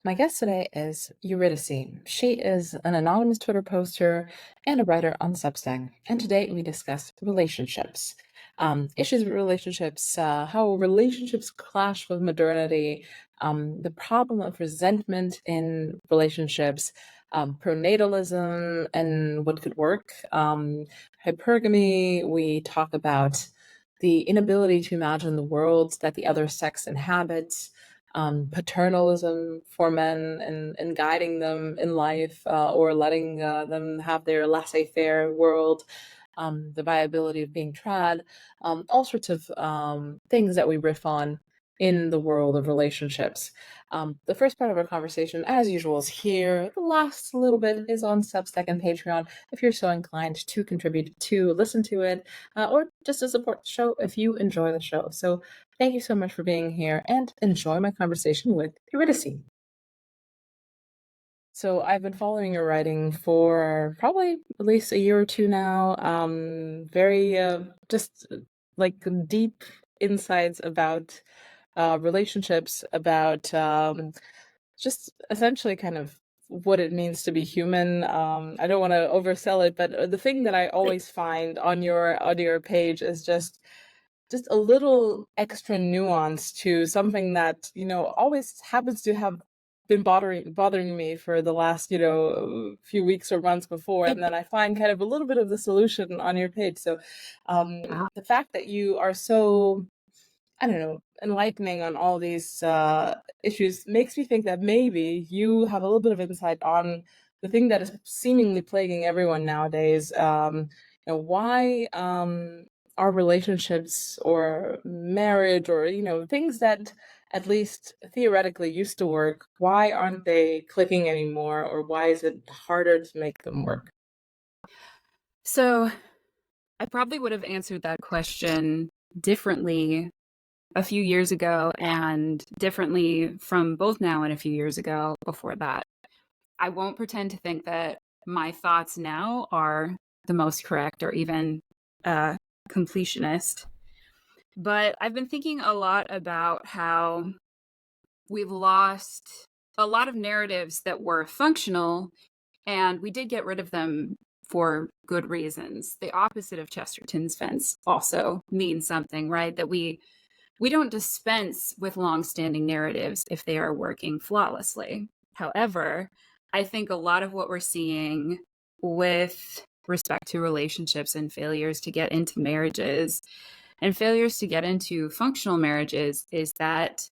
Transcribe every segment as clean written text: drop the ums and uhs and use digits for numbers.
My guest today is Eurydice. She is an anonymous Twitter poster and a writer on Substack. And today we discuss relationships, issues with relationships, how relationships clash with modernity, the problem of resentment in relationships, pronatalism and what could work, hypergamy. We talk about the inability to imagine the worlds that the other sex inhabits, paternalism for men and guiding them in life, or letting them have their laissez-faire world, the viability of being trad, all sorts of things that we riff on in the world of relationships. The first part of our conversation, as usual, is here. The last little bit is on Substack and Patreon if you're so inclined to contribute to listen to it, or just to support the show if you enjoy the show. So thank you so much for being here and enjoy my conversation with Eurydice. So I've been following your writing for probably at least a year or two now. Very just like deep insights about relationships, about just essentially kind of what it means to be human. I don't want to oversell it, but the thing that I always find on your page is just a little extra nuance to something that always happens to have been bothering me for the last few weeks or months before, and then I find kind of a little bit of the solution on your page. So Wow. the fact that you are so, I don't know, enlightening on all these issues makes me think that maybe you have a little bit of insight on the thing that is seemingly plaguing everyone nowadays. Why are relationships or marriage or, things that at least theoretically used to work, why aren't they clicking anymore? Or why is it harder to make them work? So I probably would have answered that question differently a few years ago and differently from both now and a few years ago before that. I won't pretend to think that my thoughts now are the most correct or even completionist. But I've been thinking a lot about how we've lost a lot of narratives that were functional, and we did get rid of them for good reasons. The opposite of Chesterton's fence also means something, right? That we don't dispense with long-standing narratives if they are working flawlessly. However, I think a lot of what we're seeing with respect to relationships and failures to get into marriages and failures to get into functional marriages is that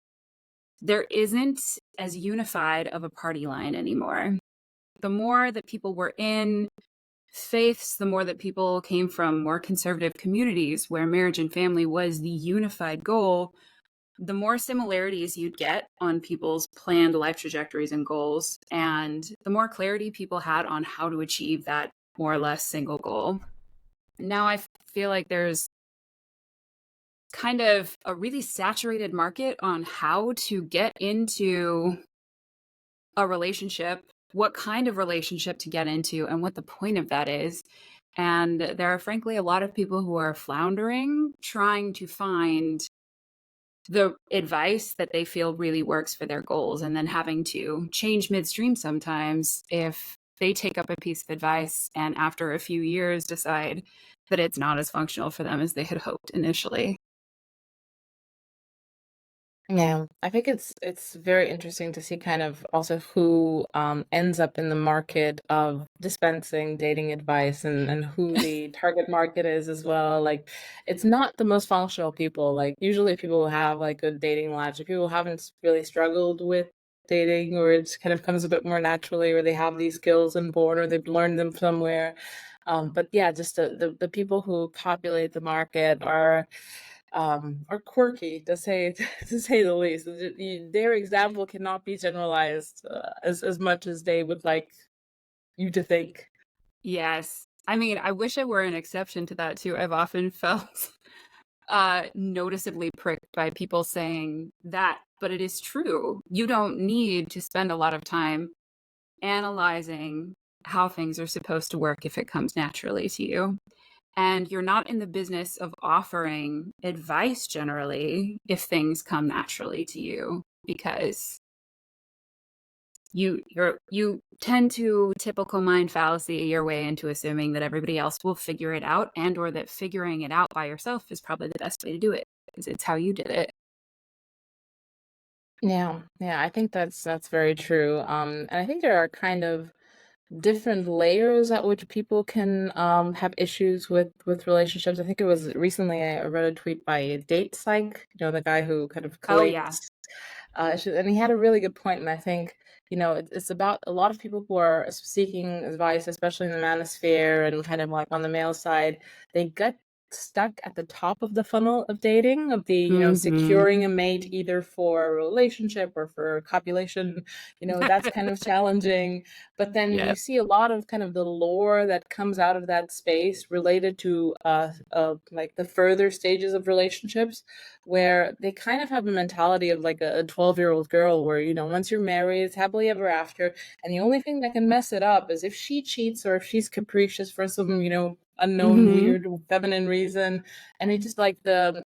there isn't as unified of a party line anymore. The more that people were in faiths, the more that people came from more conservative communities where marriage and family was the unified goal, the more similarities you'd get on people's planned life trajectories and goals, and the more clarity people had on how to achieve that more or less single goal. Now I feel like there's kind of a really saturated market on how to get into a relationship, what kind of relationship to get into, and what the point of that is. And there are frankly a lot of people who are floundering, trying to find the advice that they feel really works for their goals, and then having to change midstream sometimes if they take up a piece of advice and after a few years decide that it's not as functional for them as they had hoped initially. Yeah, I think it's very interesting to see kind of also who ends up in the market of dispensing dating advice, and who the target market is as well. Like, it's not the most functional people. Like, usually people who have like good dating lives, or people who haven't really struggled with dating, or it kind of comes a bit more naturally, or they have these skills inborn, or they've learned them somewhere. But yeah, just the people who populate the market are quirky, to say to say the least. Their example cannot be generalized as much as they would like you to think. Yes. I mean, I wish I were an exception to that too. I've often felt noticeably pricked by people saying that, but it is true. You don't need to spend a lot of time analyzing how things are supposed to work if it comes naturally to you. And you're not in the business of offering advice generally if things come naturally to you, because you tend to typical mind fallacy your way into assuming that everybody else will figure it out, and or that figuring it out by yourself is probably the best way to do it because it's how you did it. Yeah, yeah, I think that's very true. And I think there are kind of different layers at which people can have issues with relationships. I think it was recently I read a tweet by Date Psych, the guy who kind of Oh yeah. collates and he had a really good point, and I think it's about a lot of people who are seeking advice, especially in the manosphere and kind of like on the male side. They get stuck at the top of the funnel of dating, of the Hmm. securing a mate either for a relationship or for copulation. That's kind of challenging. But then Yeah. you see a lot of kind of the lore that comes out of that space related to like the further stages of relationships, where they kind of have a mentality of like a 12-year-old girl where, once you're married, it's happily ever after. And the only thing that can mess it up is if she cheats or if she's capricious for some, unknown, Hmm. weird, feminine reason. And it's just like the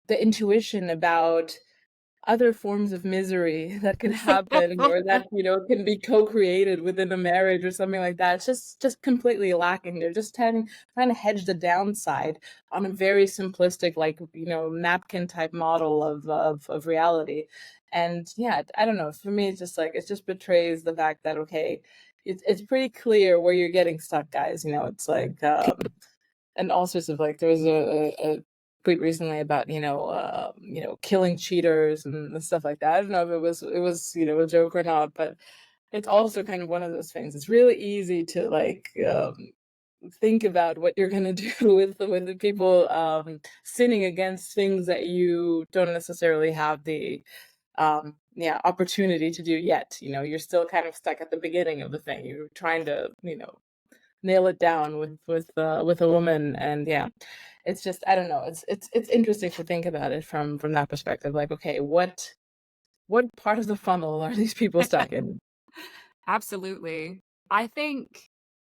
intuition about other forms of misery that could happen or that can be co-created within a marriage or something like that. It's just completely lacking. They're just trying to hedge the downside on a very simplistic, like napkin type model of reality. And yeah, I don't know, for me it's just like it just betrays the fact that, okay, it's pretty clear where you're getting stuck, guys. It's like and all sorts of, like, there was a tweet recently about killing cheaters and stuff like that. I don't know if it was a joke or not, but it's also kind of one of those things. It's really easy to like think about what you're gonna do with the people sinning against things that you don't necessarily have the opportunity to do yet. You're still kind of stuck at the beginning of the thing. You're trying to nail it down with a woman. And yeah, it's just, I don't know, it's interesting to think about it from that perspective, like, okay, what part of the funnel are these people stuck in? Absolutely. I think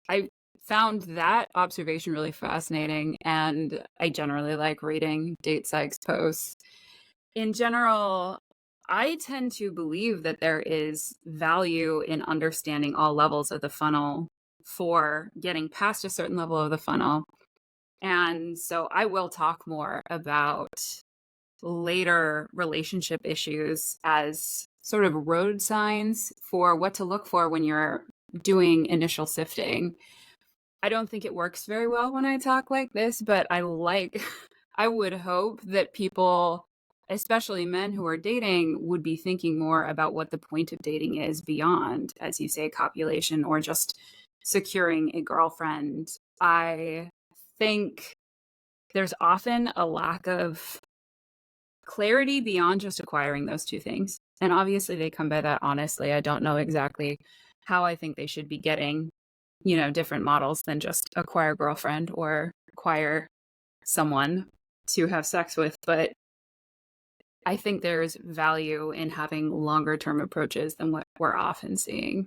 I found that observation really fascinating, and I generally like reading Date Sykes posts. In general, I tend to believe that there is value in understanding all levels of the funnel for getting past a certain level of the funnel. And so I will talk more about later relationship issues as sort of road signs for what to look for when you're doing initial sifting. I don't think it works very well when I talk like this, but I would hope that people, especially men who are dating, would be thinking more about what the point of dating is beyond, as you say, copulation or just securing a girlfriend. I think there's often a lack of clarity beyond just acquiring those two things. And obviously they come by that honestly. I don't know exactly how I think they should be getting, different models than just acquire a girlfriend or acquire someone to have sex with. But I think there's value in having longer term approaches than what we're often seeing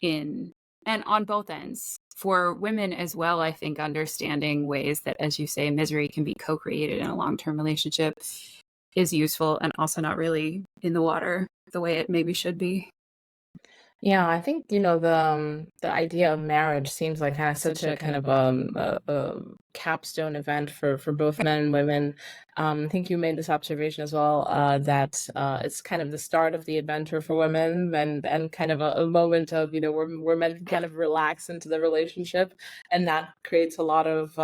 in and on both ends. For women as well, I think understanding ways that, as you say, misery can be co created in a long term relationship is useful and also not really in the water the way it maybe should be. Yeah, I think, the idea of marriage seems like kind of such a kind of a capstone event for both men and women. I think you made this observation as well, that it's kind of the start of the adventure for women, and kind of a moment of, where men can kind of relax into the relationship, and that creates a lot of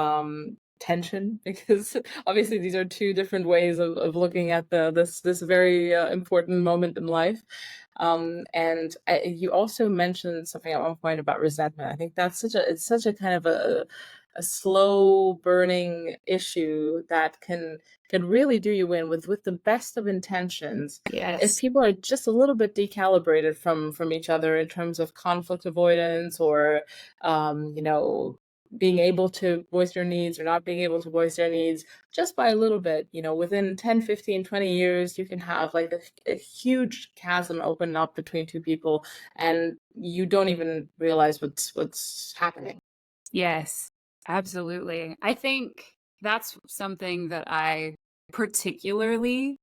tension because obviously these are two different ways of looking at this very important moment in life. And you also mentioned something at one point about resentment. I think it's such a kind of a slow burning issue that can really do you in with the best of intentions. If Yes. people are just a little bit decalibrated from each other in terms of conflict avoidance or being able to voice their needs or not being able to voice their needs just by a little bit, within 10, 15, 20 years, you can have like a huge chasm open up between two people and you don't even realize what's happening. Yes, absolutely. I think that's something that I particularly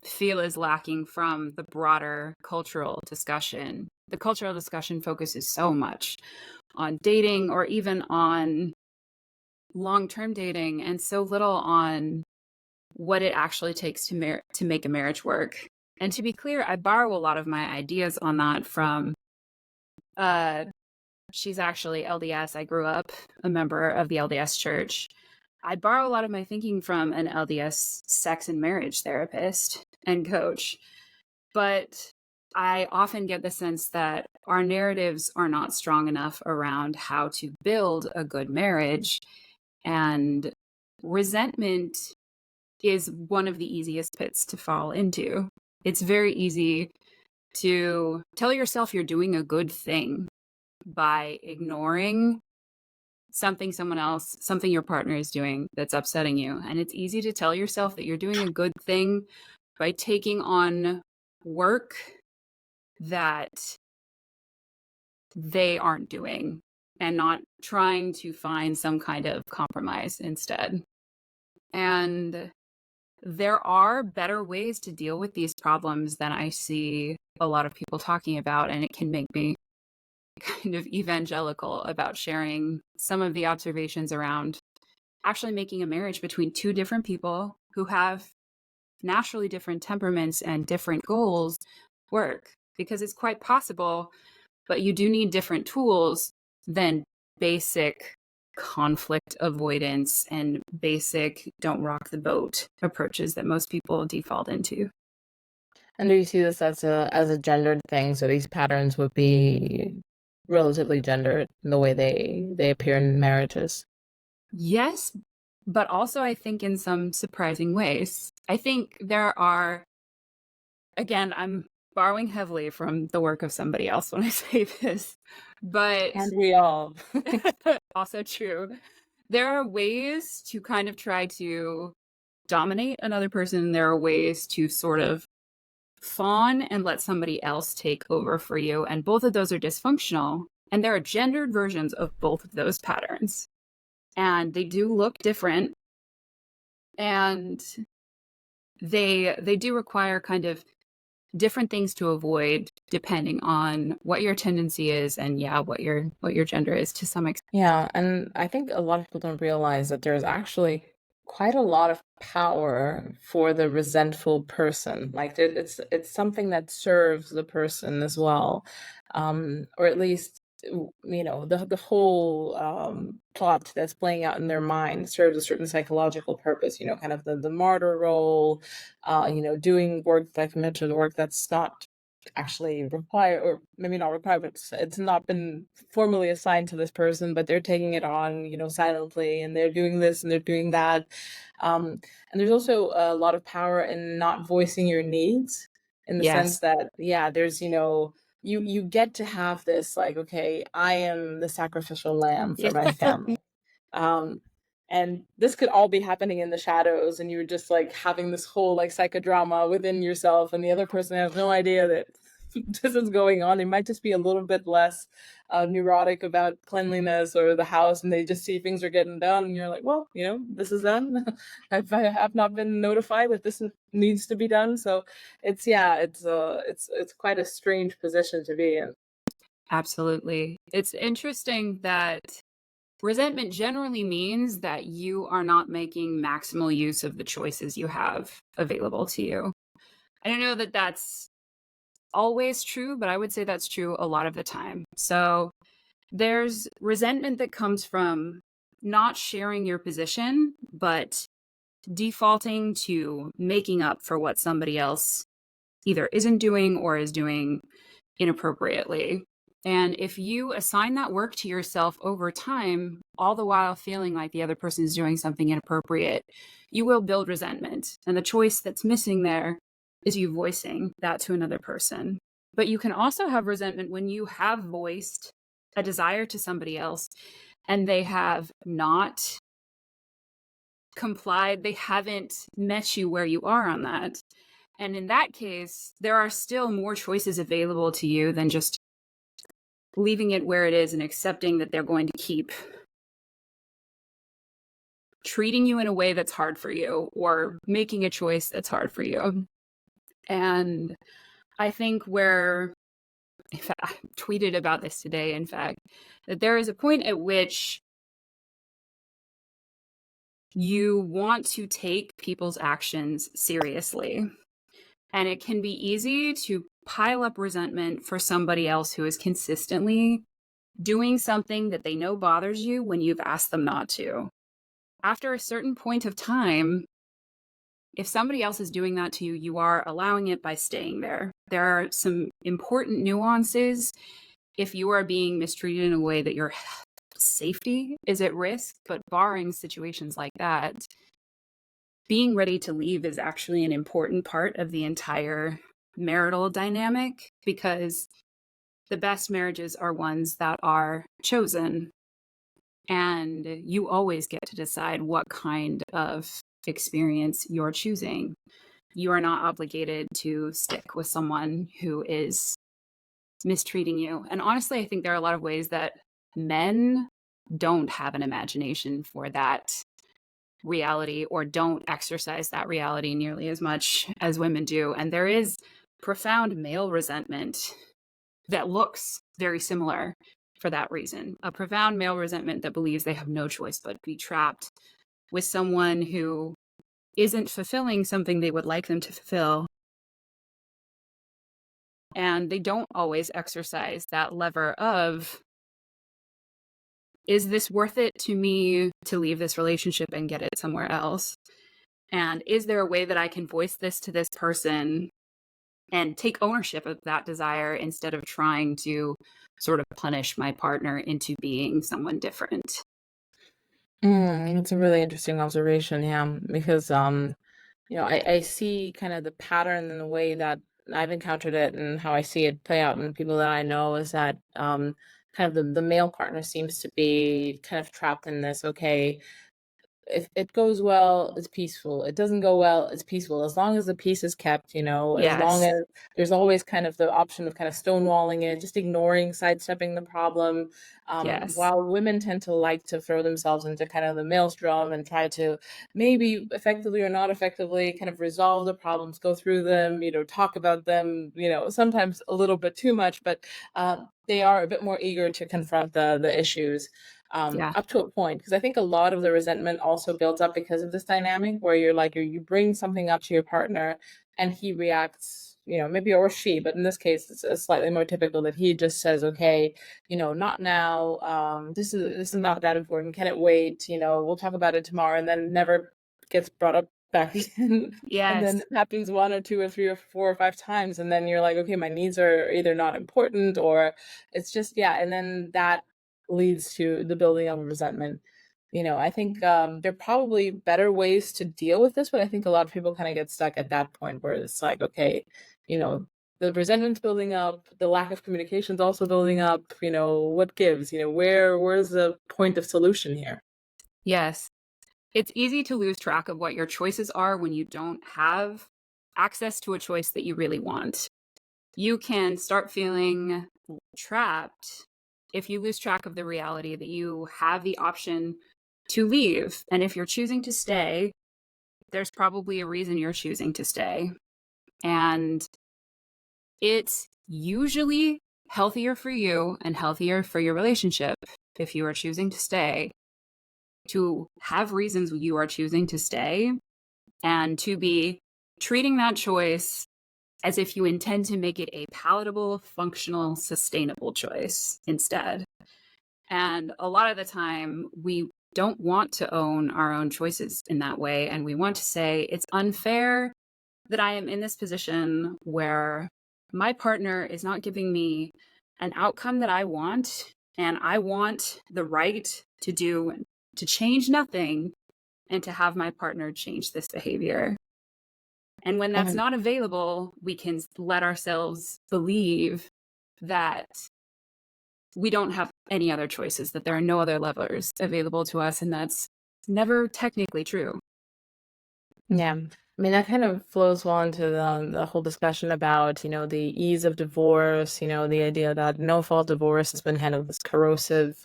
feel is lacking from the broader cultural discussion. The cultural discussion focuses so much on dating or even on long-term dating and so little on what it actually takes to make a marriage work. And to be clear, I borrow a lot of my ideas on that from uh she's actually LDS. I grew up a member of the LDS church. I borrow a lot of my thinking from an LDS sex and marriage therapist and coach. But I often get the sense that our narratives are not strong enough around how to build a good marriage. And resentment is one of the easiest pits to fall into. It's very easy to tell yourself you're doing a good thing by ignoring something someone else, something your partner is doing that's upsetting you. And it's easy to tell yourself that you're doing a good thing by taking on work that they aren't doing and not trying to find some kind of compromise instead. And there are better ways to deal with these problems than I see a lot of people talking about, and it can make me kind of evangelical about sharing some of the observations around actually making a marriage between two different people who have naturally different temperaments and different goals work, because it's quite possible, but you do need different tools than basic conflict avoidance and basic don't rock the boat approaches that most people default into. And do you see this as a gendered thing? So these patterns would be relatively gendered in the way they appear in marriages. Yes, but also I think in some surprising ways. I think there are, again, I'm borrowing heavily from the work of somebody else when I say this, but And we all. also true. There are ways to kind of try to dominate another person. There are ways to sort of fawn and let somebody else take over for you. And both of those are dysfunctional. And there are gendered versions of both of those patterns. And they do look different. And they do require kind of different things to avoid depending on what your tendency is and what your gender is to some extent. Yeah, and I think a lot of people don't realize that there's actually quite a lot of power for the resentful person. Like it's something that serves the person as well, or at least the whole plot that's playing out in their mind serves a certain psychological purpose. Kind of the martyr role, doing work like I mentioned, work that's not actually required, or maybe not required, but it's not been formally assigned to this person, but they're taking it on, silently, and they're doing this and they're doing that. And there's also a lot of power in not voicing your needs, in the sense Yes. that, there's, you get to have this, like, okay, I am the sacrificial lamb for Yeah. my family. Um, and this could all be happening in the shadows, and you're just like having this whole like psychodrama within yourself, and the other person has no idea that this is going on. They might just be a little bit less neurotic about cleanliness or the house, and they just see things are getting done, and you're like, well, this is done. I have not been notified that this needs to be done. So it's quite a strange position to be in. Absolutely. It's interesting that resentment generally means that you are not making maximal use of the choices you have available to you. I don't know that that's always true, but I would say that's true a lot of the time. So there's resentment that comes from not sharing your position, but defaulting to making up for what somebody else either isn't doing or is doing inappropriately. And if you assign that work to yourself over time, all the while feeling like the other person is doing something inappropriate, you will build resentment. And the choice that's missing there is you voicing that to another person. But you can also have resentment when you have voiced a desire to somebody else and they have not complied, they haven't met you where you are on that. And in that case, there are still more choices available to you than just leaving it where it is and accepting that they're going to keep treating you in a way that's hard for you or making a choice that's hard for you. And I think where, in fact, I tweeted about this today, in fact, that there is a point at which you want to take people's actions seriously. And it can be easy to pile up resentment for somebody else who is consistently doing something that they know bothers you when you've asked them not to. After a certain point of time, if somebody else is doing that to you, you are allowing it by staying there. There are some important nuances if you are being mistreated in a way that your safety is at risk, but barring situations like that, being ready to leave is actually an important part of the entire marital dynamic, because the best marriages are ones that are chosen, and you always get to decide what kind of experience you're choosing. You are not obligated to stick with someone who is mistreating you. And honestly, I think there are a lot of ways that men don't have an imagination for that reality, or don't exercise that reality nearly as much as women do. And there is profound male resentment that looks very similar for that reason. A profound male resentment that believes they have no choice but to be trapped with someone who isn't fulfilling something they would like them to fulfill. And they don't always exercise that lever of, is this worth it to me to leave this relationship and get it somewhere else? And is there a way that I can voice this to this person and take ownership of that desire instead of trying to sort of punish my partner into being someone different? It's a really interesting observation, yeah, because I see kind of the pattern and the way that I've encountered it and how I see it play out in people that I know is that kind of the male partner seems to be kind of trapped in this, okay, if it goes well, it's peaceful. It doesn't go well, it's peaceful. As long as the peace is kept, as long Yes. as there's always kind of the option of kind of stonewalling it, just ignoring, sidestepping the problem. Yes. While women tend to like to throw themselves into kind of the maelstrom and try to maybe effectively or not effectively kind of resolve the problems, go through them, talk about them, sometimes a little bit too much, but they are a bit more eager to confront the issues Yeah. up to a point, because I think a lot of the resentment also builds up because of this dynamic where you're like you bring something up to your partner and he reacts, maybe, or she, but in this case it's slightly more typical that he just says, okay, not now, this is not that important, can it wait, we'll talk about it tomorrow, and then never gets brought up back again. And then Yes. it happens one or two or three or four or five times, and then you're like, okay, my needs are either not important or it's just, yeah, and then that leads to the building of resentment. I think there are probably better ways to deal with this, but I think a lot of people kind of get stuck at that point where it's like, okay, you know, the resentment's building up, the lack of communication's also building up, what gives, where's the point of solution here? Yes. It's easy to lose track of what your choices are when you don't have access to a choice that you really want. You can start feeling trapped if you lose track of the reality that you have the option to leave. And if you're choosing to stay, there's probably a reason you're choosing to stay. And it's usually healthier for you and healthier for your relationship if you are choosing to stay, to have reasons you are choosing to stay, and to be treating that choice as if you intend to make it a palatable, functional, sustainable choice instead. And a lot of the time, we don't want to own our own choices in that way. And we want to say, it's unfair that I am in this position where my partner is not giving me an outcome that I want. And I want the right to change nothing and to have my partner change this behavior. And when that's Um, not available, we can let ourselves believe that we don't have any other choices, that there are no other levers available to us. And that's never technically true. Yeah. I mean, that kind of flows well into the whole discussion about, the ease of divorce, the idea that no-fault divorce has been kind of this corrosive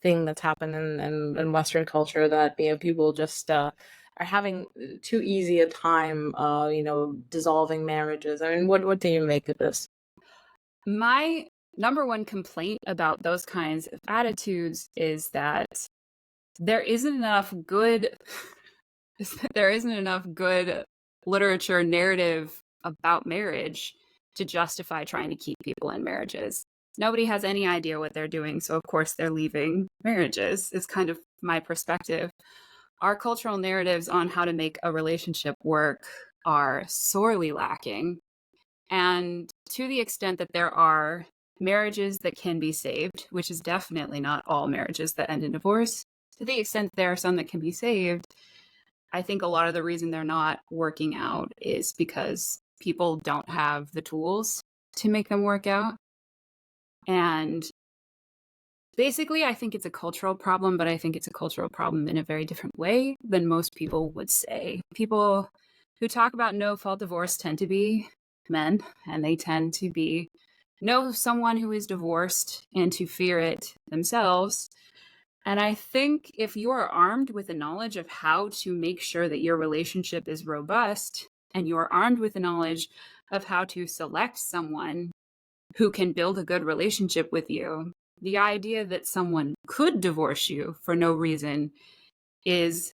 thing that's happened in Western culture that, people just having too easy a time, dissolving marriages. I mean, what do you make of this? My number one complaint about those kinds of attitudes is that there isn't enough good there isn't enough good literature narrative about marriage to justify trying to keep people in marriages. Nobody has any idea what they're doing, so of course they're leaving marriages. Is kind of my perspective. Our cultural narratives on how to make a relationship work are sorely lacking. And to the extent that there are marriages that can be saved, which is definitely not all marriages that end in divorce, to the extent there are some that can be saved, I think a lot of the reason they're not working out is because people don't have the tools to make them work out. And basically, I think it's a cultural problem, but I think it's a cultural problem in a very different way than most people would say. People who talk about no fault divorce tend to be men, and they tend to know someone who is divorced and to fear it themselves. And I think if you are armed with the knowledge of how to make sure that your relationship is robust, and you are armed with the knowledge of how to select someone who can build a good relationship with you, the idea that someone could divorce you for no reason is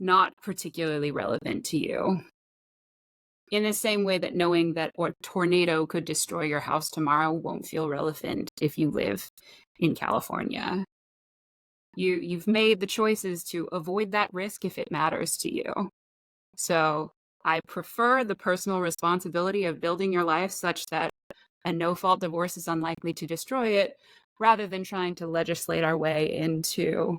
not particularly relevant to you. In the same way that knowing that a tornado could destroy your house tomorrow won't feel relevant if you live in California. You've made the choices to avoid that risk if it matters to you. So I prefer the personal responsibility of building your life such that a no-fault divorce is unlikely to destroy it, rather than trying to legislate our way into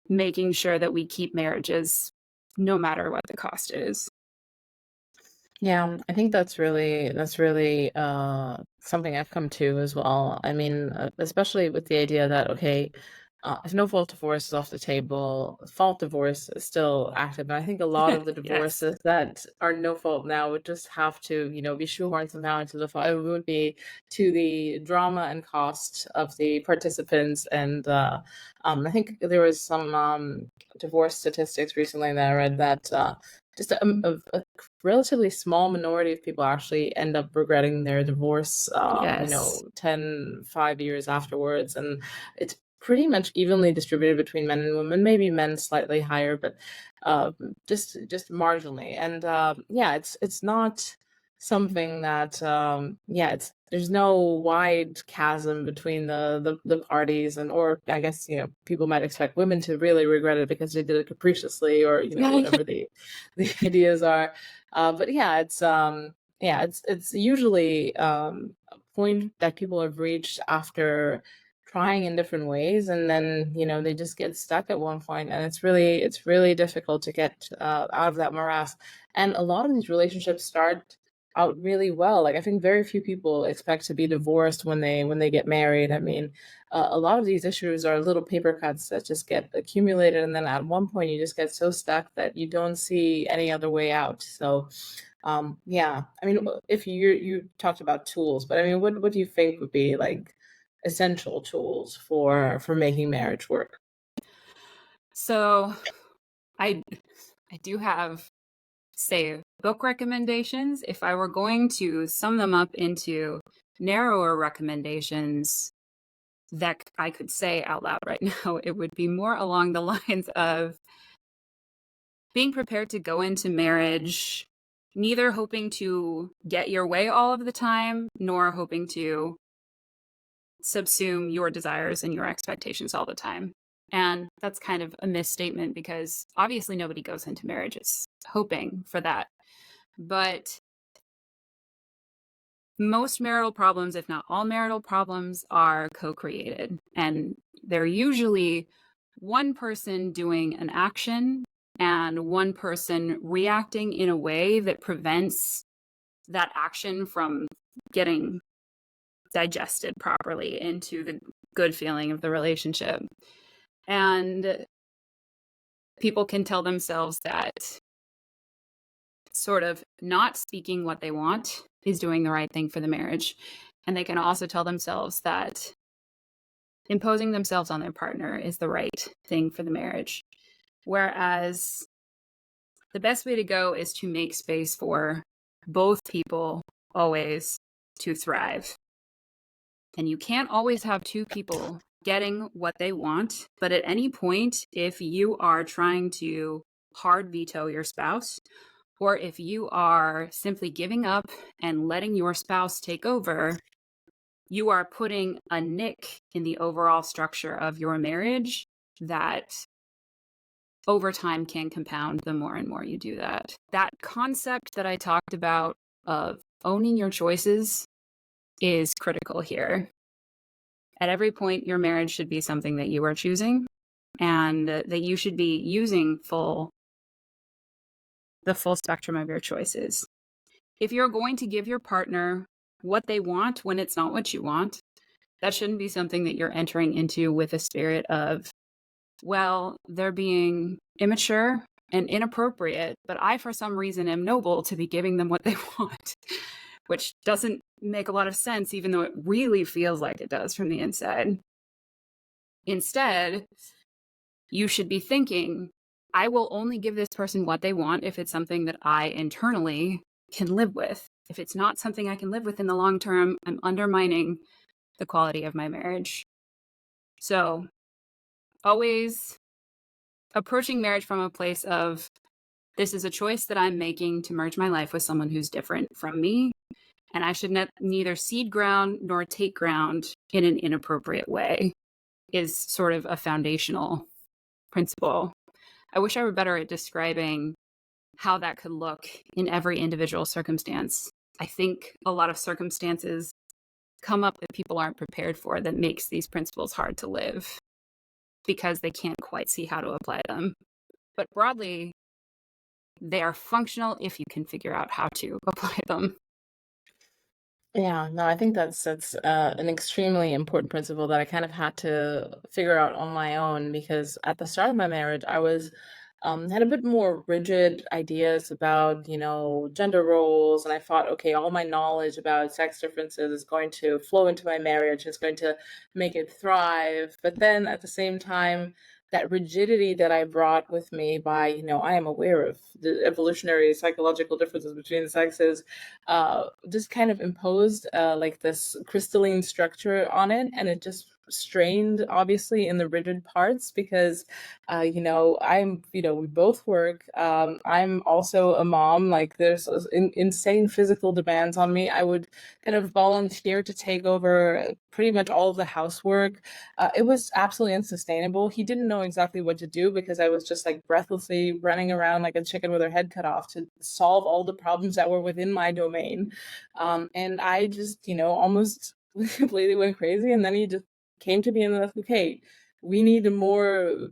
making sure that we keep marriages no matter what the cost is. Yeah, I think that's really something I've come to as well. I mean, especially with the idea that okay, if no fault divorce is off the table, fault divorce is still active. And I think a lot of the Yes. divorces that are no fault now would just have to, be shoehorned somehow into the fault. It would be to the drama and cost of the participants. And I think there was some divorce statistics recently that I read that just a relatively small minority of people actually end up regretting their divorce, Yes. 5 years afterwards. And it's pretty much evenly distributed between men and women, maybe men slightly higher, but just marginally. And yeah, it's not something that yeah, it's there's no wide chasm between the parties, and or I guess people might expect women to really regret it because they did it capriciously, or whatever the ideas are. But yeah, it's usually a point that people have reached after trying in different ways, and then they just get stuck at one point, and it's really difficult to get out of that morass. And a lot of these relationships start out really well. Like, I think very few people expect to be divorced when they get married. I mean, a lot of these issues are little paper cuts that just get accumulated, and then at one point you just get so stuck that you don't see any other way out. So yeah, I mean, if you talked about tools, but I mean, what do you think would be like essential tools for making marriage work? So I I do have, say, book recommendations. If I were going to sum them up into narrower recommendations that I could say out loud right now, it would be more along the lines of being prepared to go into marriage neither hoping to get your way all of the time, nor hoping to subsume your desires and your expectations all the time. And that's kind of a misstatement because obviously nobody goes into marriages hoping for that. But most marital problems, if not all marital problems, are co-created. And they're usually one person doing an action and one person reacting in a way that prevents that action from getting digested properly into the good feeling of the relationship. And people can tell themselves that sort of not speaking what they want is doing the right thing for the marriage. And they can also tell themselves that imposing themselves on their partner is the right thing for the marriage. Whereas The best way to go is to make space for both people always to thrive. And you can't always have two people getting what they want. But at any point, if you are trying to hard veto your spouse, or if you are simply giving up and letting your spouse take over, you are putting a nick in the overall structure of your marriage that over time can compound the more and more you do that. That concept that I talked about of owning your choices is critical here. At every point, your marriage should be something that you are choosing, and that you should be using the full spectrum of your choices. If you're going to give your partner what they want when it's not what you want, that shouldn't be something that you're entering into with a spirit of, well, they're being immature and inappropriate, but I, for some reason, am noble to be giving them what they want, which doesn't make a lot of sense, even though it really feels like it does from the inside. Instead, you should be thinking, I will only give this person what they want if it's something that I internally can live with. If it's not something I can live with in the long term, I'm undermining the quality of my marriage. So, always approaching marriage from a place of, this is a choice that I'm making to merge my life with someone who's different from me, and I should neither cede ground nor take ground in an inappropriate way, is sort of a foundational principle. I wish I were better at describing how that could look in every individual circumstance. I think a lot of circumstances come up that people aren't prepared for that makes these principles hard to live because they can't quite see how to apply them. But broadly, they are functional if you can figure out how to apply them. Yeah, no, I think that's an extremely important principle that I kind of had to figure out on my own, because at the start of my marriage, I was had a bit more rigid ideas about, gender roles, and I thought, okay, all my knowledge about sex differences is going to flow into my marriage, it's going to make it thrive. But then at the same time, that rigidity that I brought with me by, I am aware of the evolutionary psychological differences between the sexes, just kind of imposed like this crystalline structure on it, and it just strained obviously in the rigid parts because we both work. I'm also a mom. Like, there's insane physical demands on me. I would kind of volunteer to take over pretty much all of the housework. It was absolutely unsustainable. He didn't know exactly what to do because I was just like breathlessly running around like a chicken with her head cut off to solve all the problems that were within my domain. And I just, almost completely went crazy. And then he just came to me and was like, okay, we need a more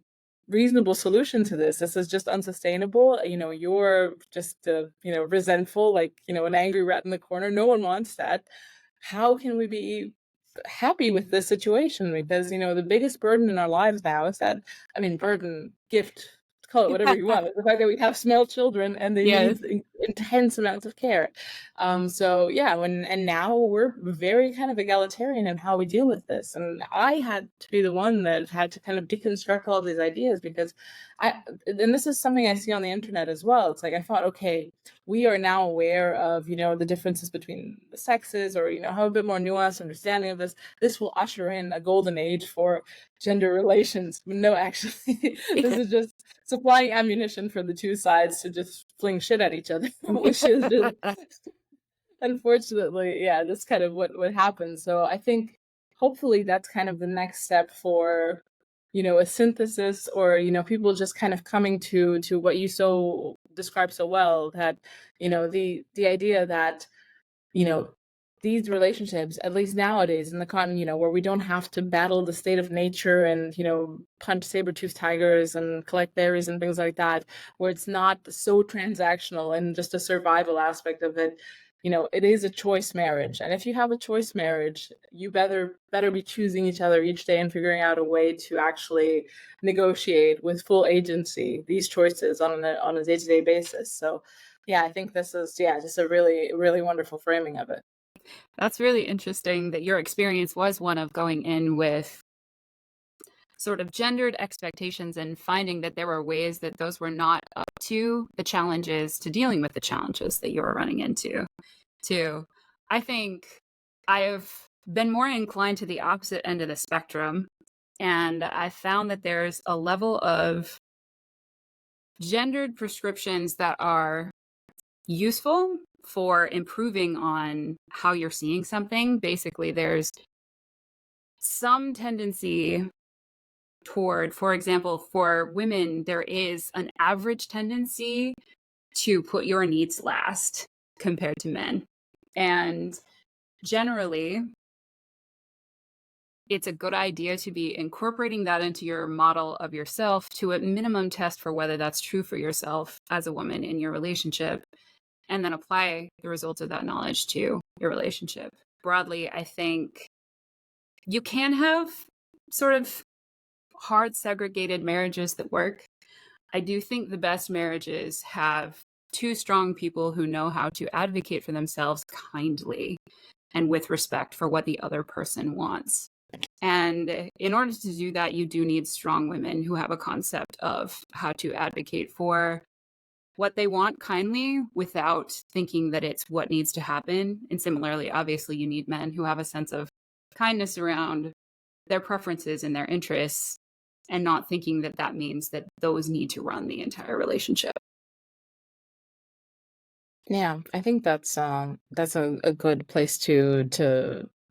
reasonable solution to this. This is just unsustainable. You're just, resentful, like, an angry rat in the corner. No one wants that. How can we be happy with this situation? Because, the biggest burden in our lives now is that, burden, gift, call it whatever you want, the fact that we have small children and they Yes. need intense amounts of care. So yeah, and now we're very kind of egalitarian in how we deal with this. And I had to be the one that had to kind of deconstruct all these ideas, because and this is something I see on the internet as well. It's like, I thought, okay, we are now aware of, the differences between the sexes, or, have a bit more nuanced understanding of this. This will usher in a golden age for gender relations. No, actually, this is just supplying ammunition for the two sides to just fling shit at each other, which is just, unfortunately, yeah, that's kind of what happens. So I think hopefully that's kind of the next step for, a synthesis, or, people just kind of coming to what you so describe so well, that, the idea that, you know, these relationships, at least nowadays in the continent, where we don't have to battle the state of nature and, punch saber-toothed tigers and collect berries and things like that, where it's not so transactional and just a survival aspect of it. It is a choice marriage. And if you have a choice marriage, you better be choosing each other each day and figuring out a way to actually negotiate with full agency these choices on a day-to-day basis. So yeah, I think this is, just a really, really wonderful framing of it. That's really interesting that your experience was one of going in with sort of gendered expectations and finding that there were ways that those were not up to the challenges, to dealing with the challenges that you were running into too. I think I have been more inclined to the opposite end of the spectrum, and I found that there's a level of gendered prescriptions that are useful for improving on how you're seeing something. Basically, there's some tendency toward, for example, for women, there is an average tendency to put your needs last compared to men. And generally, it's a good idea to be incorporating that into your model of yourself to at minimum test for whether that's true for yourself as a woman in your relationship, and then apply the results of that knowledge to your relationship. Broadly, I think you can have sort of hard segregated marriages that work. I do think the best marriages have two strong people who know how to advocate for themselves kindly and with respect for what the other person wants. And in order to do that, you do need strong women who have a concept of how to advocate for what they want kindly without thinking that it's what needs to happen. And similarly, obviously, you need men who have a sense of kindness around their preferences and their interests, and not thinking that that means that those need to run the entire relationship. Yeah, I think that's a good place to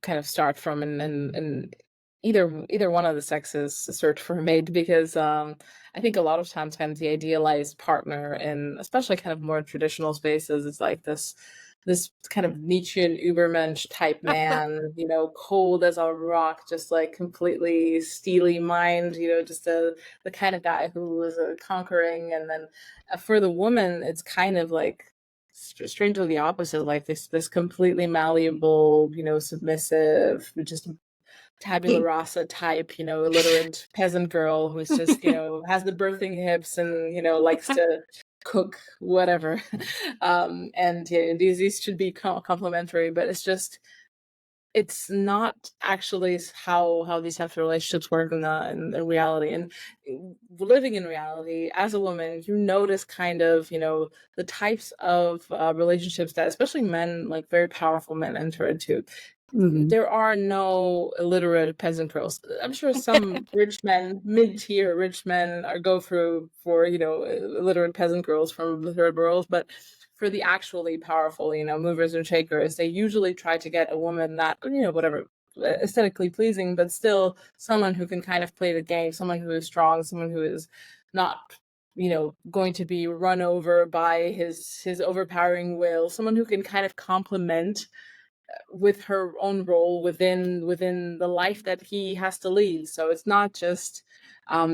kind of start from, and either one of the sexes search for a mate, because I think a lot of times kind of the idealized partner, and especially kind of more traditional spaces, is like this kind of Nietzschean Übermensch type man, cold as a rock, just like completely steely mind, just the kind of guy who is conquering. And then for the woman, it's kind of like strangely the opposite, like this completely malleable, submissive, just tabula rasa type, illiterate peasant girl who's just, has the birthing hips and, likes to cook whatever. And these should be complementary, but it's not actually how these types of relationships work in reality. And living in reality as a woman, you notice kind of, the types of relationships that especially men, like very powerful men, enter into. Mm-hmm. There are no illiterate peasant girls. I'm sure some rich men, mid-tier rich men, go through for, illiterate peasant girls from the third world, but for the actually powerful, movers and shakers, they usually try to get a woman that, whatever, aesthetically pleasing, but still someone who can kind of play the game, someone who is strong, someone who is not, going to be run over by his overpowering will, someone who can kind of complement with her own role within the life that he has to lead. So it's not just a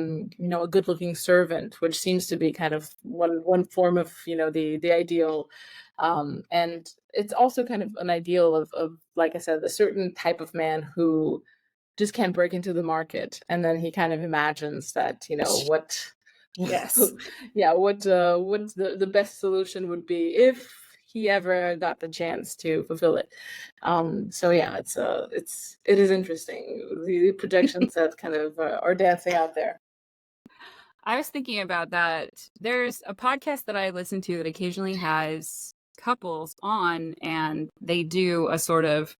good looking servant, which seems to be kind of one form of the ideal. And it's also kind of an ideal of, like I said, a certain type of man who just can't break into the market, and then he kind of imagines that what Yes. what the best solution would be if he ever got the chance to fulfill it. So yeah, it is interesting, the projections that kind of are dancing out there. I was thinking about that. There's a podcast that I listen to that occasionally has couples on, and they do a sort of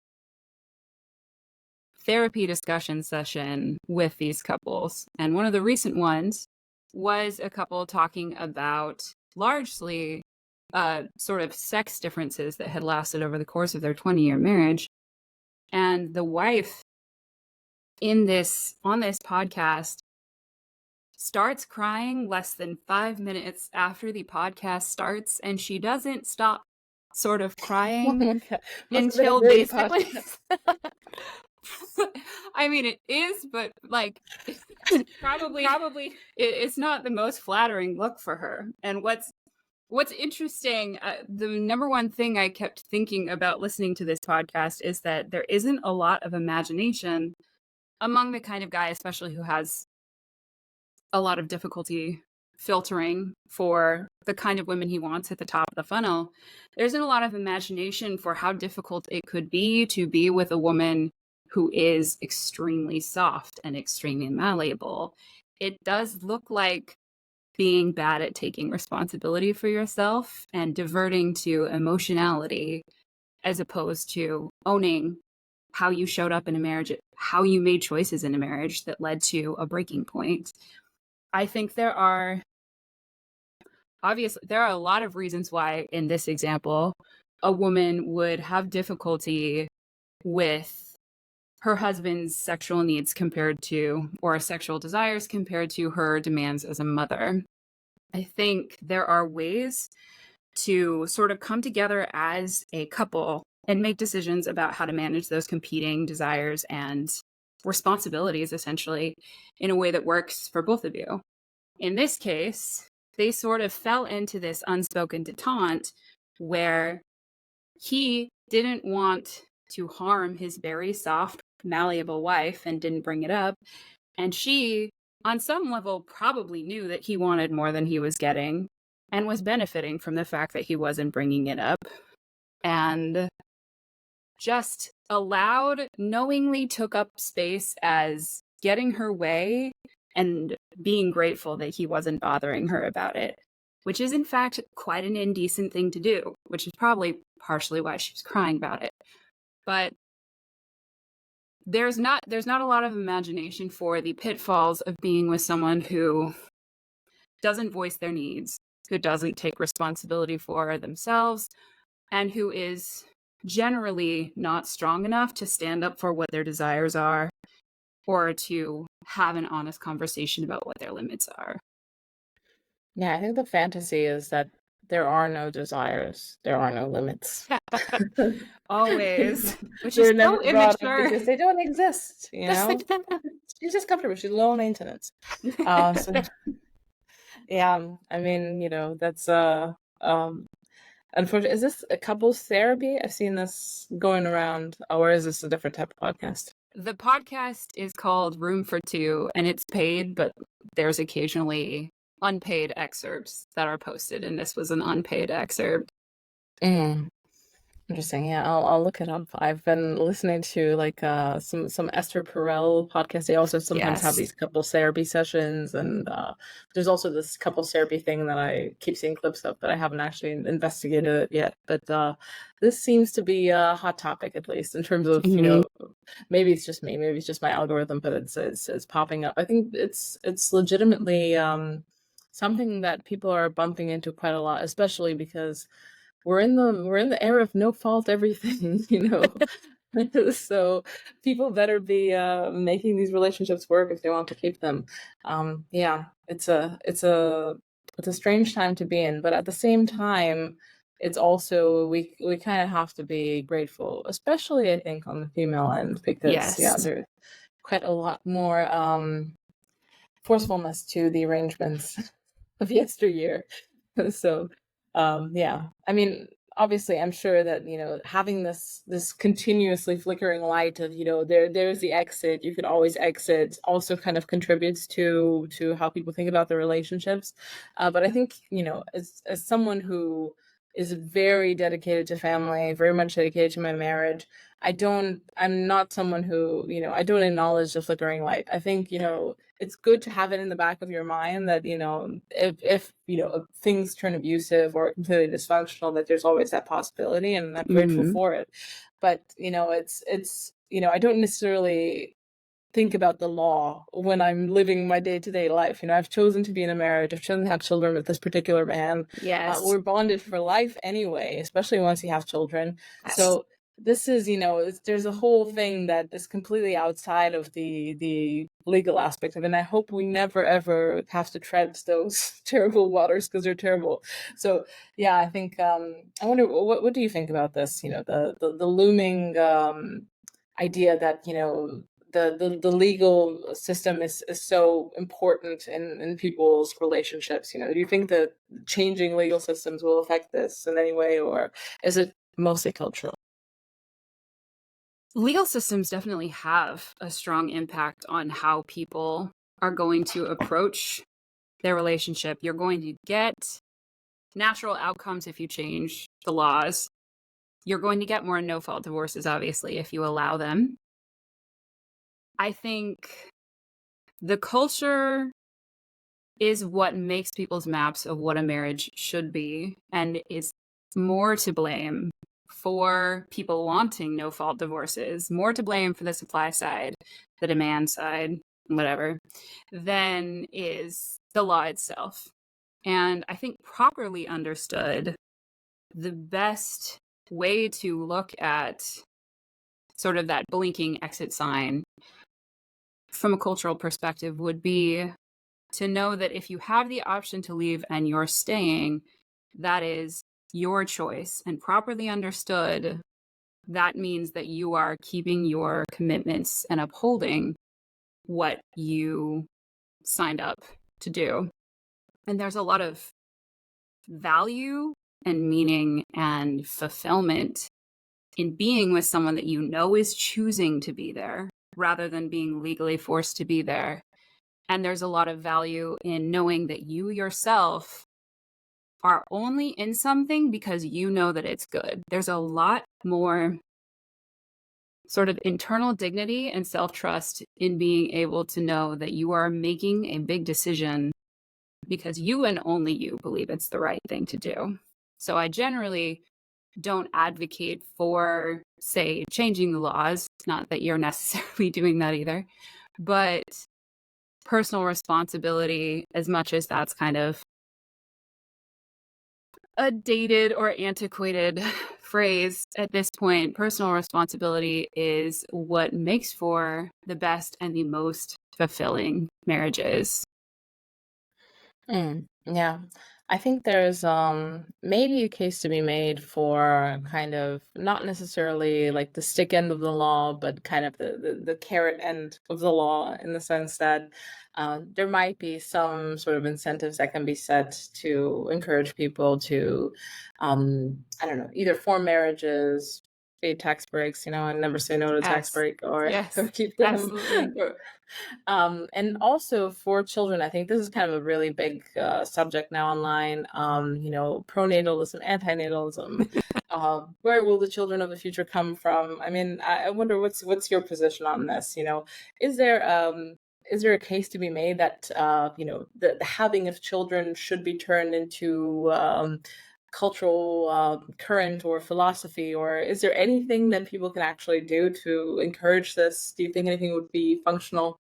therapy discussion session with these couples. And one of the recent ones was a couple talking about largely sort of sex differences that had lasted over the course of their 20-year marriage. And the wife on this podcast starts crying less than 5 minutes after the podcast starts, and she doesn't stop sort of crying until basically I mean, it is, but like probably it's not the most flattering look for her. And what's interesting, the number one thing I kept thinking about listening to this podcast is that there isn't a lot of imagination among the kind of guy, especially who has a lot of difficulty filtering for the kind of women he wants at the top of the funnel. There isn't a lot of imagination for how difficult it could be to be with a woman who is extremely soft and extremely malleable, it does look like being bad at taking responsibility for yourself and diverting to emotionality as opposed to owning how you showed up in a marriage, how you made choices in a marriage that led to a breaking point. I think there are a lot of reasons why, in this example, a woman would have difficulty with her husband's sexual needs compared to, or sexual desires compared to her demands as a mother. I think there are ways to sort of come together as a couple and make decisions about how to manage those competing desires and responsibilities, essentially, in a way that works for both of you. In this case, they sort of fell into this unspoken detente where he didn't want to harm his very soft, malleable wife and didn't bring it up. And she, on some level, probably knew that he wanted more than he was getting and was benefiting from the fact that he wasn't bringing it up. And just knowingly took up space as getting her way and being grateful that he wasn't bothering her about it, which is in fact quite an indecent thing to do, which is probably partially why she was crying about it. But there's not a lot of imagination for the pitfalls of being with someone who doesn't voice their needs, who doesn't take responsibility for themselves, and who is generally not strong enough to stand up for what their desires are or to have an honest conversation about what their limits are. Yeah, I think the fantasy is that there are no desires, there are no limits. Always, which They're is never so brought up immature. because they don't exist, you know? She's just comfortable. She's low maintenance. So yeah, I mean, that's unfortunately, is this a couples therapy? I've seen this going around, or is this a different type of podcast? The podcast is called Room for Two, and it's paid, but there's occasionally unpaid excerpts that are posted, and this was an unpaid excerpt. Interesting. Yeah, I'll look it up. I've been listening to like some Esther Perel podcast. They also sometimes have these couples therapy sessions, and there's also this couples therapy thing that I keep seeing clips of, but I haven't actually investigated it yet. But this seems to be a hot topic, at least in terms of maybe it's just me, maybe it's just my algorithm, but it's popping up. I think it's legitimately something that people are bumping into quite a lot, especially because we're in the era of no fault everything, so people better be making these relationships work if they want to keep them. Yeah, it's a strange time to be in, but at the same time, it's also we kind of have to be grateful, especially I think on the female end, because there's quite a lot more forcefulness to the arrangements of yesteryear. So I mean, obviously I'm sure that having this continuously flickering light of there's the exit, you could always exit, also kind of contributes to how people think about their relationships. But I think as someone who is very dedicated to family, very much dedicated to my marriage, I'm not someone who I don't acknowledge the flickering light. I think it's good to have it in the back of your mind that if things turn abusive or completely dysfunctional, that there's always that possibility, and I'm grateful for it. But it's I don't necessarily think about the law when I'm living my day-to-day life. I've chosen to be in a marriage. I've chosen to have children with this particular man. Yes. We're bonded for life anyway, especially once you have children. Yes. So this is, there's a whole thing that is completely outside of the legal aspect of it. And I hope we never, ever have to tread those terrible waters, because they're terrible. So yeah, I think, I wonder, what do you think about this? The looming idea that, the legal system is so important in people's relationships. Do you think that changing legal systems will affect this in any way, or is it mostly cultural? Legal systems definitely have a strong impact on how people are going to approach their relationship. You're going to get natural outcomes if you change the laws. You're going to get more no-fault divorces, obviously, if you allow them. I think the culture is what makes people's maps of what a marriage should be, and is more to blame for people wanting no fault divorces, more to blame for the supply side, the demand side, whatever, than is the law itself. And I think properly understood, the best way to look at sort of that blinking exit sign from a cultural perspective would be to know that if you have the option to leave and you're staying, that is your choice. And properly understood, that means that you are keeping your commitments and upholding what you signed up to do. And there's a lot of value and meaning and fulfillment in being with someone that you know is choosing to be there rather than being legally forced to be there. And there's a lot of value in knowing that you yourself are only in something because you know that it's good. There's a lot more sort of internal dignity and self-trust in being able to know that you are making a big decision because you and only you believe it's the right thing to do. So I generally don't advocate for, say, changing the laws. Not that you're necessarily doing that either, but personal responsibility, as much as that's kind of a dated or antiquated phrase at this point, personal responsibility is what makes for the best and the most fulfilling marriages. Yeah. I think there's maybe a case to be made for kind of not necessarily like the stick end of the law, but kind of the carrot end of the law, in the sense that there might be some sort of incentives that can be set to encourage people to I don't know, either form marriages, pay tax breaks, and never say no to tax Yes. break, or Yes. keep them. Absolutely. And also for children, I think this is kind of a really big subject now online. Pronatalism, antinatalism. Where will the children of the future come from? I mean, I wonder what's your position on this? Is there is there a case to be made that the having of children should be turned into cultural current or philosophy, or is there anything that people can actually do to encourage this? Do you think anything would be functional?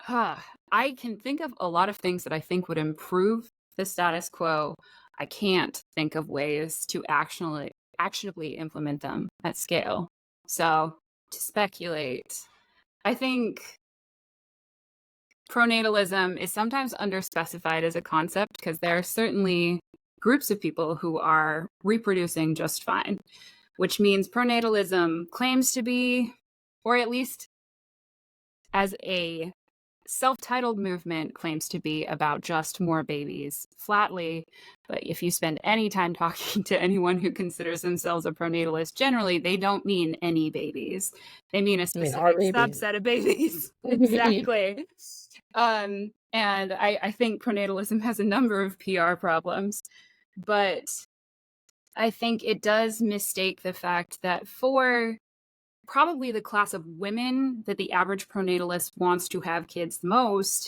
I can think of a lot of things that I think would improve the status quo. I can't think of ways to actionably implement them at scale. So, to speculate, I think pronatalism is sometimes underspecified as a concept because there are certainly groups of people who are reproducing just fine, which means pronatalism claims to be, or at least as a self-titled movement, claims to be about just more babies flatly. But if you spend any time talking to anyone who considers themselves a pronatalist, generally they don't mean any babies. They mean a I mean, our specific babies. subset of babies. Exactly. And I think pronatalism has a number of PR problems, but I think it does mistake the fact that for probably the class of women that the average pronatalist wants to have kids the most,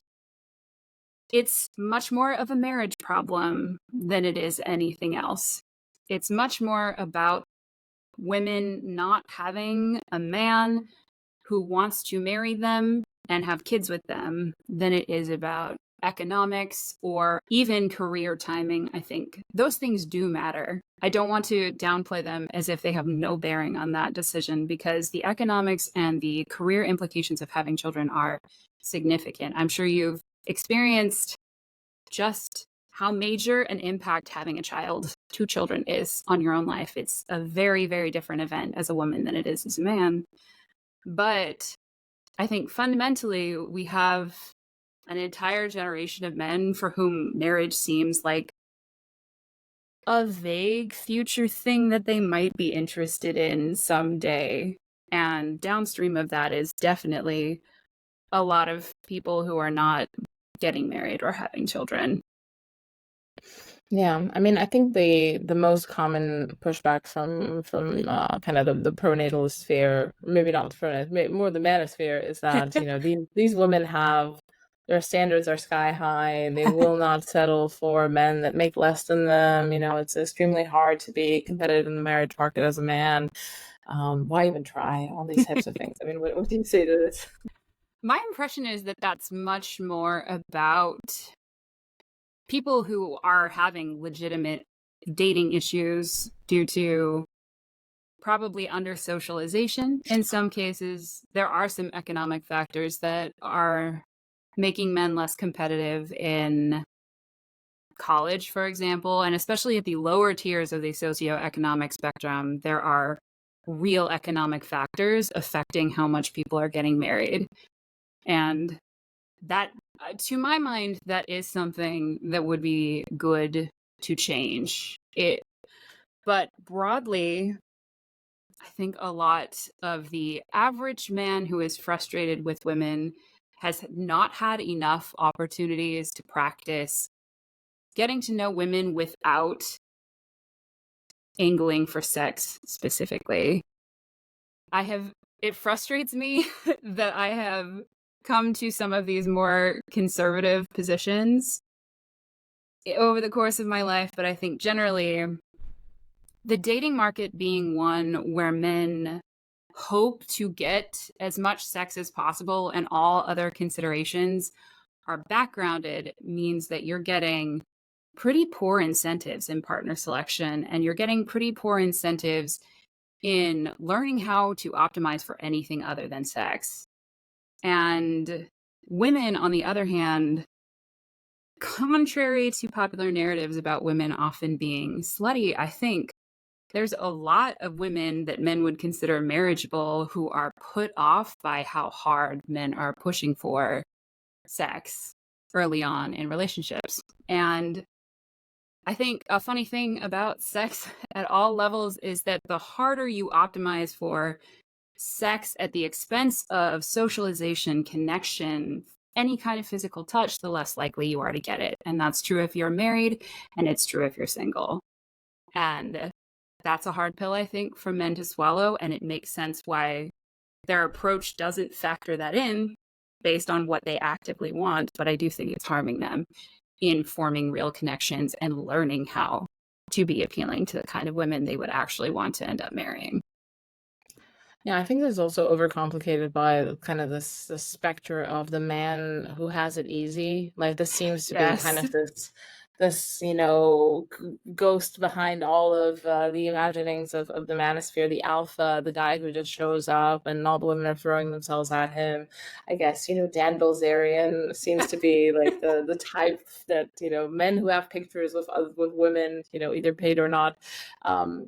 it's much more of a marriage problem than it is anything else. It's much more about women not having a man who wants to marry them and have kids with them than it is about economics or even career timing. I think those things do matter. I don't want to downplay them as if they have no bearing on that decision, because the economics and the career implications of having children are significant. I'm sure you've experienced just how major an impact having a child, two children, is on your own life. It's a very, very different event as a woman than it is as a man. But I think fundamentally we have an entire generation of men for whom marriage seems like a vague future thing that they might be interested in someday. And downstream of that is definitely a lot of people who are not getting married or having children. Yeah, I mean, I think the most common pushback from kind of the pronatal sphere, maybe not the pronatal, more the manosphere, is that these women have their standards are sky high. They will not settle for men that make less than them. It's extremely hard to be competitive in the marriage market as a man. Why even try all these types of things? I mean, what do you say to this? My impression is that that's much more about people who are having legitimate dating issues due to probably under socialization. In some cases, there are some economic factors that are making men less competitive in college, for example, and especially at the lower tiers of the socioeconomic spectrum, there are real economic factors affecting how much people are getting married. And that, to my mind, that is something that would be good to change it. But broadly, I think a lot of the average man who is frustrated with women has not had enough opportunities to practice getting to know women without angling for sex specifically. It frustrates me that I have come to some of these more conservative positions over the course of my life, but I think generally the dating market being one where men hope to get as much sex as possible and all other considerations are backgrounded means that you're getting pretty poor incentives in partner selection, and you're getting pretty poor incentives in learning how to optimize for anything other than sex. And women, on the other hand, contrary to popular narratives about women often being slutty, I think there's a lot of women that men would consider marriageable who are put off by how hard men are pushing for sex early on in relationships. And I think a funny thing about sex at all levels is that the harder you optimize for sex at the expense of socialization, connection, any kind of physical touch, the less likely you are to get it. And that's true if you're married, and it's true if you're single. And that's a hard pill, I think, for men to swallow. And it makes sense why their approach doesn't factor that in based on what they actively want. But I do think it's harming them in forming real connections and learning how to be appealing to the kind of women they would actually want to end up marrying. Yeah, I think this is also overcomplicated by kind of this specter of the man who has it easy. Like this seems to be kind Yes. of this ghost behind all of the imaginings of the manosphere, the alpha, the guy who just shows up and all the women are throwing themselves at him. I guess Dan Bilzerian seems to be like the type that men who have pictures with women, either paid or not,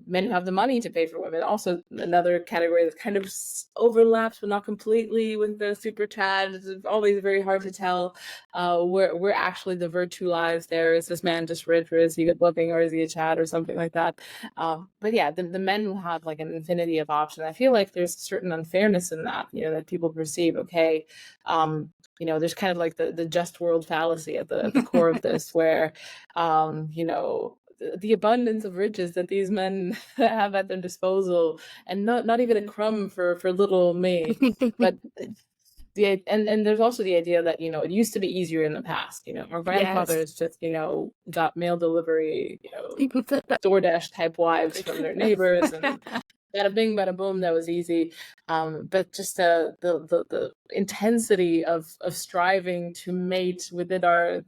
men who have the money to pay for women. Also, another category that kind of overlaps, but not completely, with the super chat. It's always very hard to tell where actually the virtue lies. There is this man just rich, or is he good looking, or is he a Chad, or something like that. But yeah, the men who have like an infinity of options, I feel like there's a certain unfairness in that. That people perceive. Okay. There's kind of like the just world fallacy at the core of this, where the abundance of riches that these men have at their disposal, and not even a crumb for little me. But and there's also the idea that it used to be easier in the past. Our Yes. grandfathers just got mail delivery, DoorDash type wives from their neighbors, and bada bing, bada boom, that was easy. But just the intensity of striving to mate within our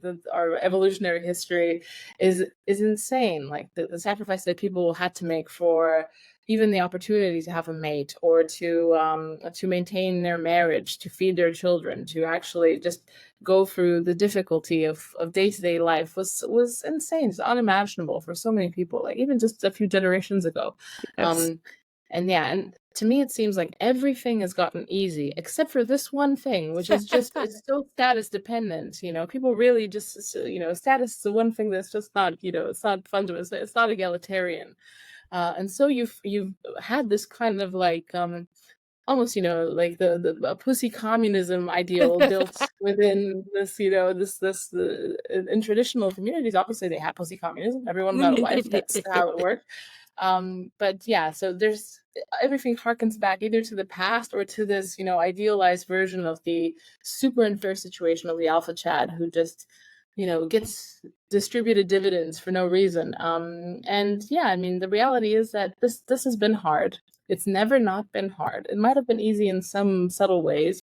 evolutionary history is insane. Like the sacrifice that people had to make for even the opportunity to have a mate, or to maintain their marriage, to feed their children, to actually just go through the difficulty of day-to-day life was insane. It's unimaginable for so many people, like even just a few generations ago. Yes. And to me, it seems like everything has gotten easy except for this one thing, which is just, it's still status dependent. People really just, status is the one thing that's just not, it's not fundamental, it's not egalitarian. And so you've had this kind of like almost, like the pussy communism ideal built within this, in traditional communities. Obviously, they have pussy communism. Everyone about a wife. That's how it worked. But yeah, so there's everything harkens back either to the past or to this, idealized version of the super unfair situation of the alpha Chad who just, gets distributed dividends for no reason. And yeah, I mean, the reality is that this has been hard. It's never not been hard. It might have been easy in some subtle ways.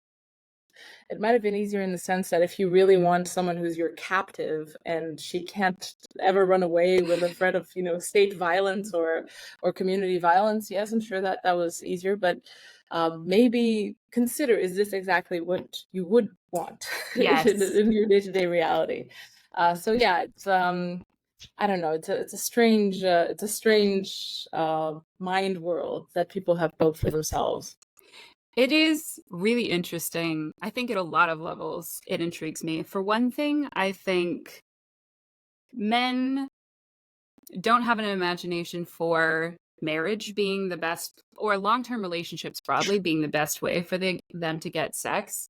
It might have been easier in the sense that if you really want someone who's your captive and she can't ever run away with a threat of, state violence or community violence, yes, I'm sure that that was easier. But maybe consider, is this exactly what you would want Yes. in your day-to-day reality? So yeah, it's I don't know. It's a strange mind world that people have built for themselves. It is really interesting. I think at a lot of levels, it intrigues me. For one thing, I think men don't have an imagination for marriage being the best, or long-term relationships broadly being the best way for them to get sex.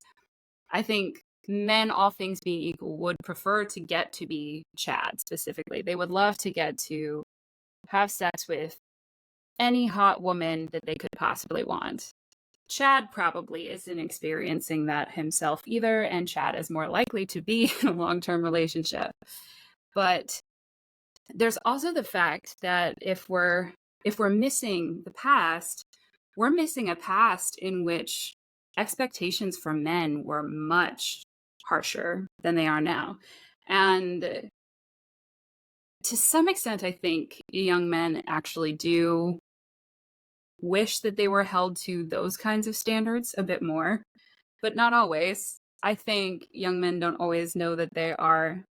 I think men, all things being equal, would prefer to get to be Chad specifically. They would love to get to have sex with any hot woman that they could possibly want. Chad probably isn't experiencing that himself either, and Chad is more likely to be in a long-term relationship. But there's also the fact that if we're missing the past, we're missing a past in which expectations for men were much harsher than they are now. And to some extent, I think young men actually do wish that they were held to those kinds of standards a bit more, but not always. I think young men don't always know that they are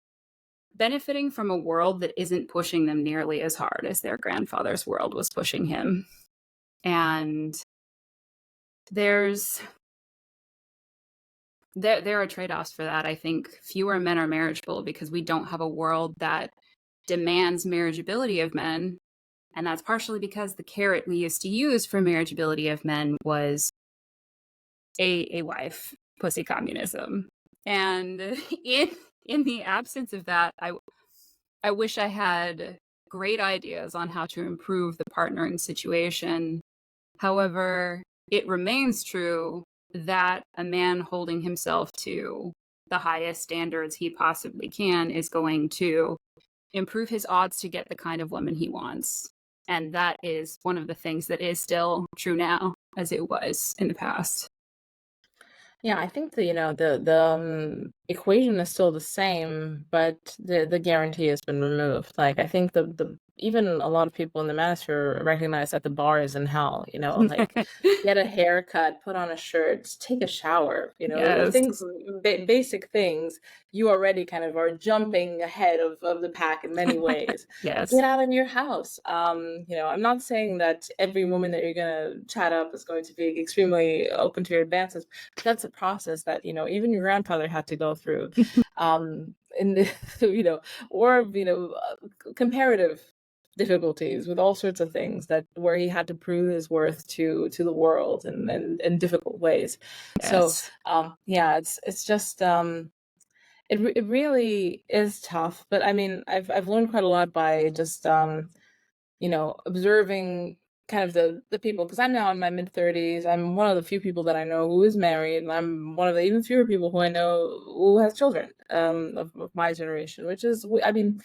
benefiting from a world that isn't pushing them nearly as hard as their grandfather's world was pushing him. And there's there are trade-offs for that. I think fewer men are marriageable because we don't have a world that demands marriageability of men. And that's partially because the carrot we used to use for marriageability of men was a wife, pussy communism. And in the absence of that, I wish I had great ideas on how to improve the partnering situation. However, it remains true that a man holding himself to the highest standards he possibly can is going to improve his odds to get the kind of woman he wants. And that is one of the things that is still true now, as it was in the past. Yeah, I think the equation is still the same, but the guarantee has been removed. Like I think the even a lot of people in the manosphere recognize that the bar is in hell. Like get a haircut, put on a shirt, take a shower. The Yes. things, basic things. You already kind of are jumping ahead of the pack in many ways. Yes. Get out of your house. I'm not saying that every woman that you're gonna chat up is going to be extremely open to your advances. That's a process that even your grandfather had to go through, in the or comparative difficulties with all sorts of things that where he had to prove his worth to the world and in difficult ways. So Yes. yeah, it's just it really is tough. But I mean, I've learned quite a lot by just observing kind of the people, because I'm now in my mid-30s. I'm one of the few people that I know who is married, and I'm one of the even fewer people who I know who has children, of my generation, which is, I mean,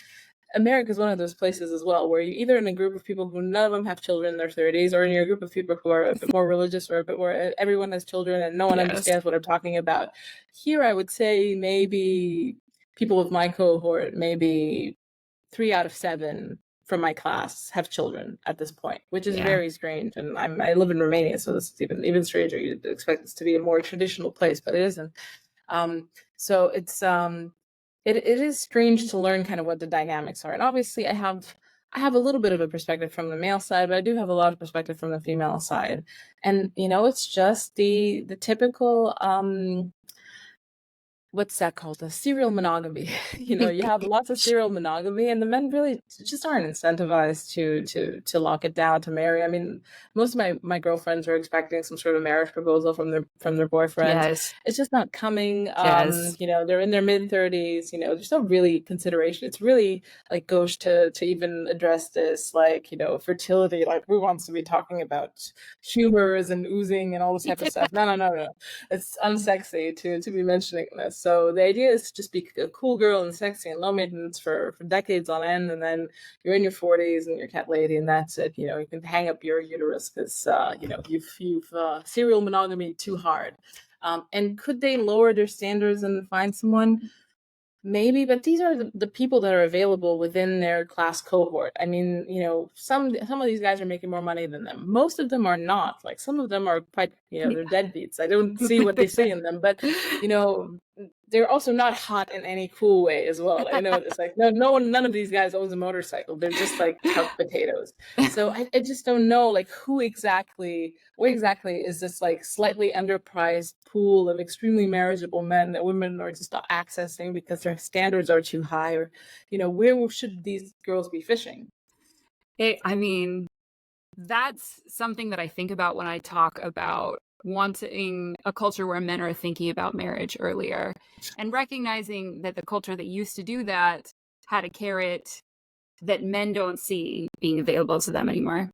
America is one of those places as well where you're either in a group of people who none of them have children in their 30s, or in your group of people who are a bit more religious, or a bit more everyone has children and no one Yes. understands what I'm talking about. Here, I would say maybe people of my cohort, maybe 3 out of 7 from my class have children at this point, which is Yeah. very strange. And I live in Romania, so this is even stranger. You'd expect this to be a more traditional place, but it isn't. So it is strange to learn kind of what the dynamics are. And obviously, I have a little bit of a perspective from the male side, but I do have a lot of perspective from the female side. And it's just the typical what's that called? A serial monogamy. You have lots of serial monogamy, and the men really just aren't incentivized to lock it down, to marry. I mean, most of my girlfriends are expecting some sort of marriage proposal from their boyfriends. Yes. It's just not coming. Yes. They're in their mid-30s. There's no really consideration. It's really like gauche to even address this, like, fertility. Like, who wants to be talking about tumors and oozing and all this type of stuff? No, no, no, no. It's unsexy to be mentioning this. So the idea is to just be a cool girl and sexy and low maintenance for decades on end, and then you're in your 40s and you're cat lady, and that's it. You can hang up your uterus because you've serial monogamy too hard. And could they lower their standards and find someone? Maybe, but these are the people that are available within their class cohort. I mean, some of these guys are making more money than them. Most of them are not. Like, some of them are quite, they're deadbeats. I don't see what they see in them, but they're also not hot in any cool way as well. I know it's like none of these guys owns a motorcycle. They're just like couch potatoes. So I just don't know, like, what exactly is this like slightly underpriced pool of extremely marriageable men that women are just not accessing because their standards are too high, or where should these girls be fishing? I mean, that's something that I think about when I talk about wanting a culture where men are thinking about marriage earlier, and recognizing that the culture that used to do that had a carrot that men don't see being available to them anymore.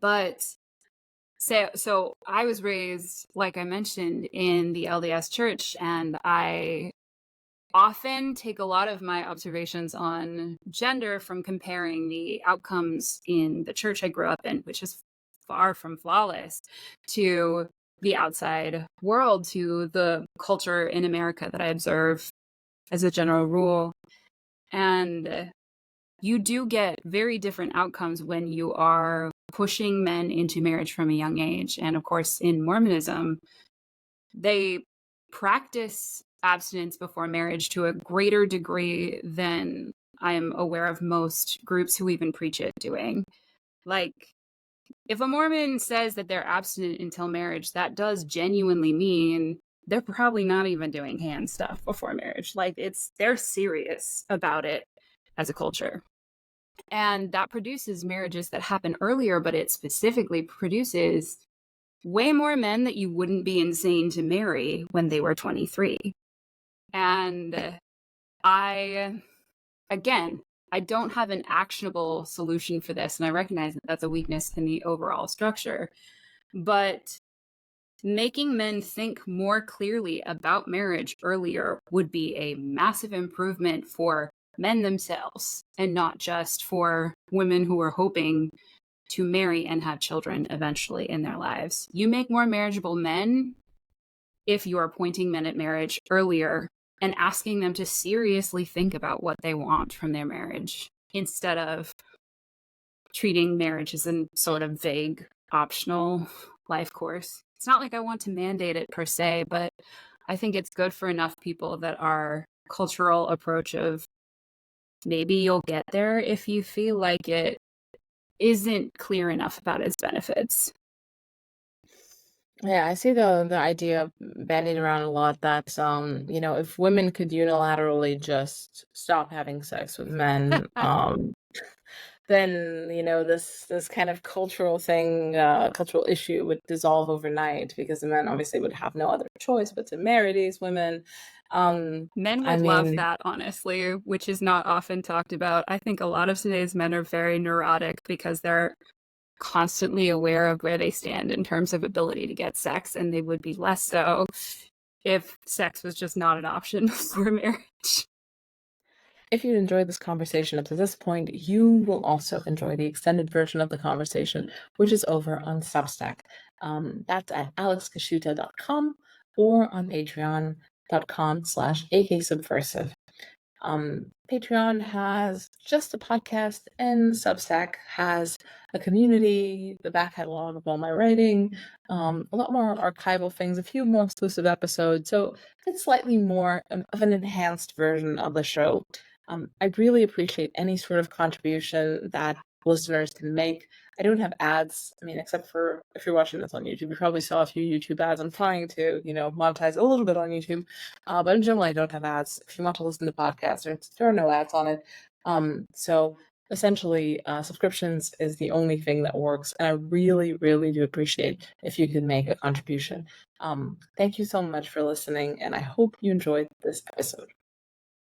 But so I was raised, like I mentioned, in the LDS church, and I often take a lot of my observations on gender from comparing the outcomes in the church I grew up in, which is far from flawless, to the outside world, to the culture in America that I observe as a general rule. And you do get very different outcomes when you are pushing men into marriage from a young age. And of course, in Mormonism, they practice abstinence before marriage to a greater degree than I am aware of most groups who even preach it doing. Like, if a Mormon says that they're abstinent until marriage, that does genuinely mean they're probably not even doing hand stuff before marriage. Like, they're serious about it as a culture. And that produces marriages that happen earlier, but it specifically produces way more men that you wouldn't be insane to marry when they were 23. And again, I don't have an actionable solution for this, and I recognize that that's a weakness in the overall structure. But making men think more clearly about marriage earlier would be a massive improvement for men themselves, and not just for women who are hoping to marry and have children eventually in their lives. You make more marriageable men if you are pointing men at marriage earlier and asking them to seriously think about what they want from their marriage, instead of treating marriage as a sort of vague, optional life course. It's not like I want to mandate it per se, but I think it's good for enough people that our cultural approach of maybe you'll get there if you feel like it isn't clear enough about its benefits. Yeah, I see the idea bandied around a lot that if women could unilaterally just stop having sex with men, then this kind of cultural issue would dissolve overnight, because the men obviously would have no other choice but to marry these women. Men I would love mean, that, honestly, which is not often talked about. I think a lot of today's men are very neurotic because they're constantly aware of where they stand in terms of ability to get sex, and they would be less so if sex was just not an option for marriage. if you enjoyed this conversation up to this point, you will also enjoy the extended version of the conversation, which is over on Substack. That's at alexkashuta.com or on patreon.com/aksubversive. Patreon has just a podcast, and Substack has a community, the back catalog of all my writing, a lot more archival things, a few more exclusive episodes. So it's slightly more of an enhanced version of the show. I really appreciate any sort of contribution that listeners to make. I don't have ads. I mean, except for if you're watching this on YouTube, you probably saw a few YouTube ads. I'm trying to, monetize a little bit on YouTube, but in general, I don't have ads. If you want to listen to podcasts, there are no ads on it. So essentially, subscriptions is the only thing that works, and I really, really do appreciate if you can make a contribution. Thank you so much for listening, and I hope you enjoyed this episode.